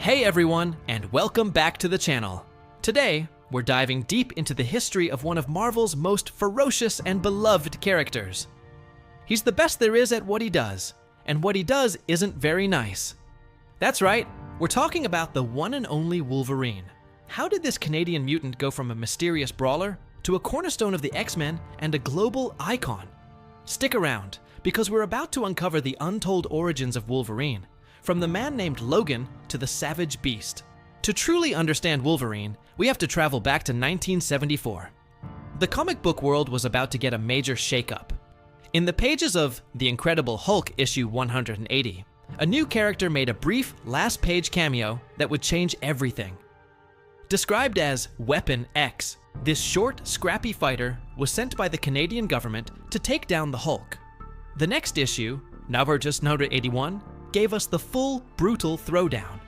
Hey everyone, and welcome back to the channel. Today, we're diving deep into the history of one of Marvel's most ferocious and beloved characters. He's the best there is at what he does, and what he does isn't very nice. That's right, we're talking about the one and only Wolverine. How did this Canadian mutant go from a mysterious brawler to a cornerstone of the X-Men and a global icon? Stick around, because we're about to uncover the untold origins of Wolverine, from the man named Logan to the savage beast. To truly understand Wolverine, we have to travel back to 1974. The comic book world was about to get a major shakeup. In the pages of The Incredible Hulk issue 180, a new character made a brief last-page cameo that would change everything. Described as Weapon X, this short, scrappy fighter was sent by the Canadian government to take down the Hulk. The next issue, now we're just number 81, gave us the full, brutal throwdown.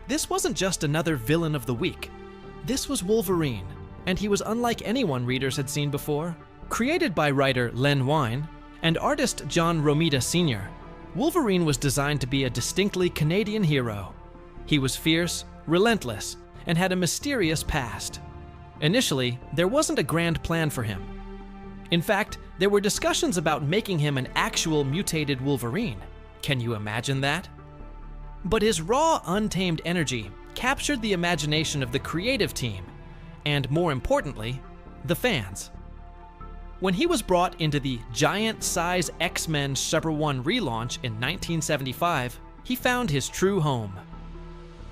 This wasn't just another villain of the week. This was Wolverine, and he was unlike anyone readers had seen before. Created by writer Len Wein and artist John Romita Sr., Wolverine was designed to be a distinctly Canadian hero. He was fierce, relentless, and had a mysterious past. Initially, there wasn't a grand plan for him. In fact, there were discussions about making him an actual mutated Wolverine. Can you imagine that? But his raw, untamed energy captured the imagination of the creative team, and more importantly, the fans. When he was brought into the giant-size X-Men Super 1 relaunch in 1975, he found his true home.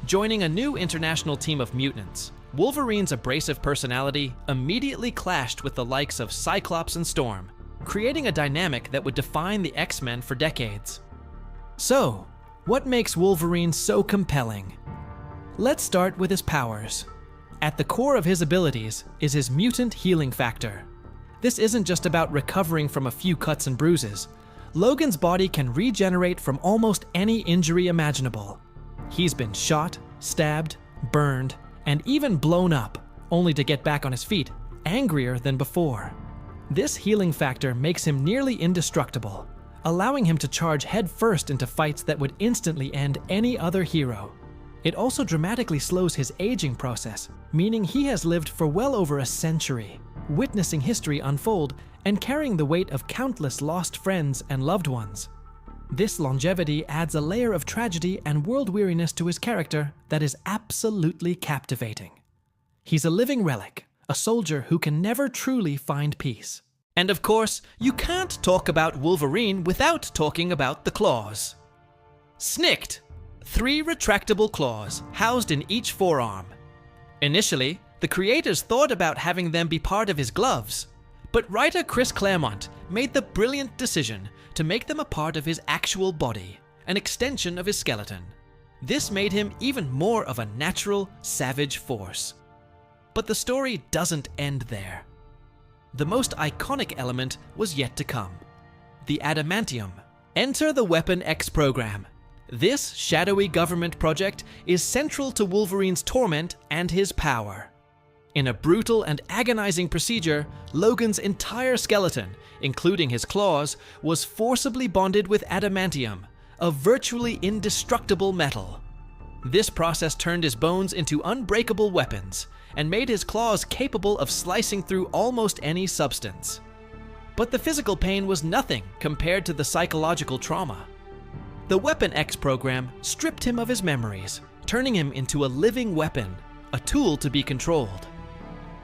Joining a new international team of mutants, Wolverine's abrasive personality immediately clashed with the likes of Cyclops and Storm, creating a dynamic that would define the X-Men for decades. So, what makes Wolverine so compelling? Let's start with his powers. At the core of his abilities is his mutant healing factor. This isn't just about recovering from a few cuts and bruises. Logan's body can regenerate from almost any injury imaginable. He's been shot, stabbed, burned, and even blown up, only to get back on his feet, angrier than before. This healing factor makes him nearly indestructible, allowing him to charge headfirst into fights that would instantly end any other hero. It also dramatically slows his aging process, meaning he has lived for well over a century, witnessing history unfold and carrying the weight of countless lost friends and loved ones. This longevity adds a layer of tragedy and world weariness to his character that is absolutely captivating. He's a living relic, a soldier who can never truly find peace. And of course, you can't talk about Wolverine without talking about the claws. Snicked! 3 retractable claws housed in each forearm. Initially, the creators thought about having them be part of his gloves, but writer Chris Claremont made the brilliant decision to make them a part of his actual body, an extension of his skeleton. This made him even more of a natural, savage force. But the story doesn't end there. The most iconic element was yet to come: the adamantium. Enter the Weapon X program. This shadowy government project is central to Wolverine's torment and his power. In a brutal and agonizing procedure, Logan's entire skeleton, including his claws, was forcibly bonded with adamantium, a virtually indestructible metal. This process turned his bones into unbreakable weapons and made his claws capable of slicing through almost any substance. But the physical pain was nothing compared to the psychological trauma. The Weapon X program stripped him of his memories, turning him into a living weapon, a tool to be controlled.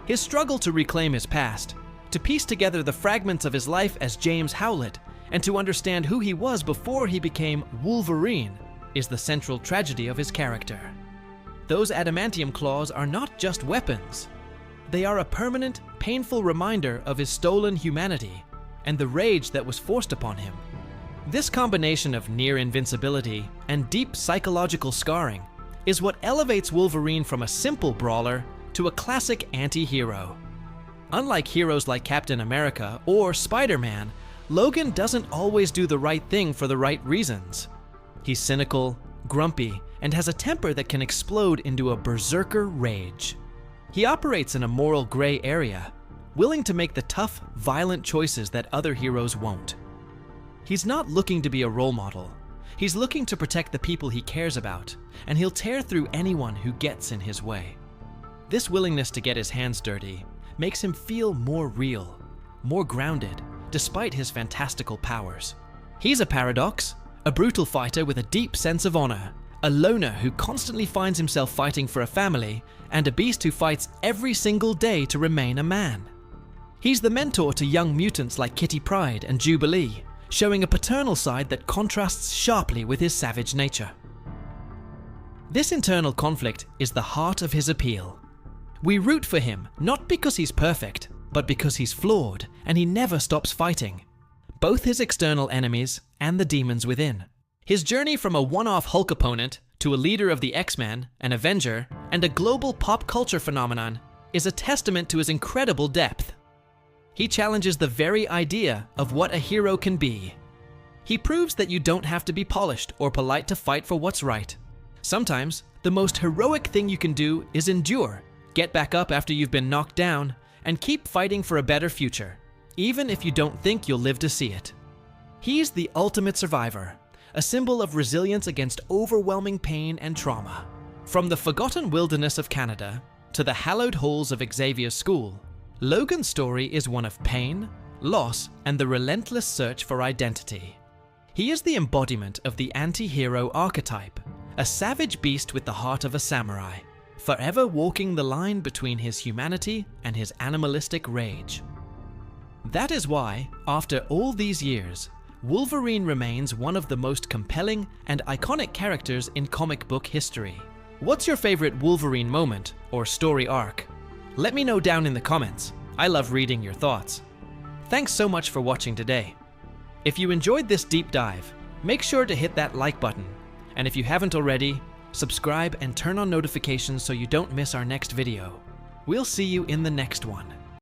His struggle to reclaim his past, to piece together the fragments of his life as James Howlett, and to understand who he was before he became Wolverine, is the central tragedy of his character. Those adamantium claws are not just weapons. They are a permanent, painful reminder of his stolen humanity and the rage that was forced upon him. This combination of near invincibility and deep psychological scarring is what elevates Wolverine from a simple brawler to a classic anti-hero. Unlike heroes like Captain America or Spider-Man, Logan doesn't always do the right thing for the right reasons. He's cynical, grumpy, and has a temper that can explode into a berserker rage. He operates in a moral gray area, willing to make the tough, violent choices that other heroes won't. He's not looking to be a role model. He's looking to protect the people he cares about, and he'll tear through anyone who gets in his way. This willingness to get his hands dirty makes him feel more real, more grounded, despite his fantastical powers. He's a paradox, a brutal fighter with a deep sense of honor, a loner who constantly finds himself fighting for a family, and a beast who fights every single day to remain a man. He's the mentor to young mutants like Kitty Pryde and Jubilee, showing a paternal side that contrasts sharply with his savage nature. This internal conflict is the heart of his appeal. We root for him not because he's perfect, but because he's flawed and he never stops fighting, both his external enemies and the demons within. His journey from a one-off Hulk opponent to a leader of the X-Men, an Avenger, and a global pop culture phenomenon is a testament to his incredible depth. He challenges the very idea of what a hero can be. He proves that you don't have to be polished or polite to fight for what's right. Sometimes, the most heroic thing you can do is endure, get back up after you've been knocked down, and keep fighting for a better future, even if you don't think you'll live to see it. He's the ultimate survivor, a symbol of resilience against overwhelming pain and trauma. From the forgotten wilderness of Canada to the hallowed halls of Xavier's school, Logan's story is one of pain, loss, and the relentless search for identity. He is the embodiment of the anti-hero archetype, a savage beast with the heart of a samurai, forever walking the line between his humanity and his animalistic rage. That is why, after all these years, Wolverine remains one of the most compelling and iconic characters in comic book history. What's your favorite Wolverine moment or story arc? Let me know down in the comments. I love reading your thoughts. Thanks so much for watching today. If you enjoyed this deep dive, make sure to hit that like button. And if you haven't already, subscribe and turn on notifications so you don't miss our next video. We'll see you in the next one.